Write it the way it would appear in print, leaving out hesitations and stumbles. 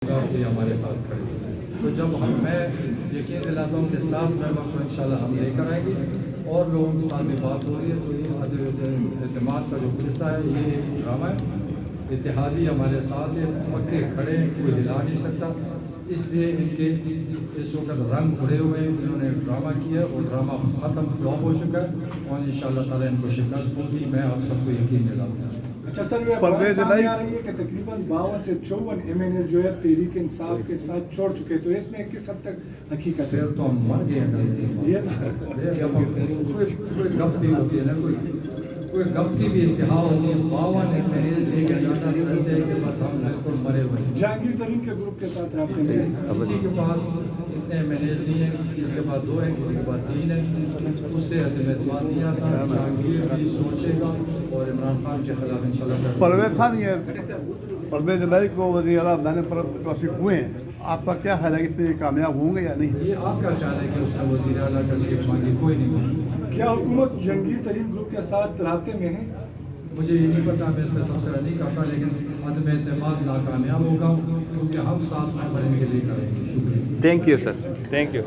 بھی ہمارے ساتھ کھڑے ہیں. تو جب میں یقین دلاتا ہوں کہ 7 نومبر کو انشاءاللہ ہم لے کر آئیں گے اور لوگوں کے ساتھ بھی بات ہو رہی ہے. تو یہ اعتماد کا جو قصہ ہے یہ ایک ڈرامہ ہے. اتحادی ہمارے ساتھ ہے, پکے کھڑے ہیں, کوئی ہلا نہیں سکتا. اس لیے ان کے اس وقت رنگ اڑے ہوئے ہیں. انہوں نے ڈرامہ کیا اور ڈرامہ ختم فلاپ ہو چکا ہے اور انشاءاللہ تعالیٰ ان کو شکست ہوگی. میں آپ سب کو یقین دلاتا ہوں. اچھا سر, یہ بات سامنے آ رہی ہے کہ تقریباً 52 سے 54 MNA جو ہے تحریک انصاف کے ساتھ چھوڑ چکے, تو اس میں کس حد تک حقیقت ہے؟ پھر تو ہم مر گئے ہیں. کوئی گپ بھی ہوتی ہے نا, کوئی گپ کی بھی انتہا ہوتی ہے. 52 MNA لے کے جانا ایسے ہے کہ بس ہم بالکل مرے ہوئے ہیں. جہانگیر ترین کے گروپ کے ساتھ رابطے میں کسی کے پاس اتنے MNAs نہیں ہیں, کسی کے پاس 2 ہیں, کسی کے پاس 3 ہیں. اس سے ایسے اعتماد نہیں آتا. جہانگیر بھی سوچے گا اور عمران خان کے خلاف انشاءاللہ. پرویز خان, یہ پرویز الہی کو وزیر اعلیٰ بنانے پر توفیق ہوئے ہیں, آپ کا کیا خیال ہے کہ اس میں کامیاب ہوں گے یا نہیں؟ یہ آپ کا خیال ہے کہ اس نے وزیر اعلیٰ کا سیٹ مانگی, کوئی نہیں. کیا حکومت جہانگیر ترین گروپ کے ساتھ رابطے میں ہے؟ مجھے یہ نہیں پتا, میں اس پہ تبصرہ نہیں کرتا, لیکن عدم اعتماد ناکامیاب ہوگا کیونکہ ہم 7 نمبر ان کے لیے کریں گے. شکریہ. Thank you sir, thank you.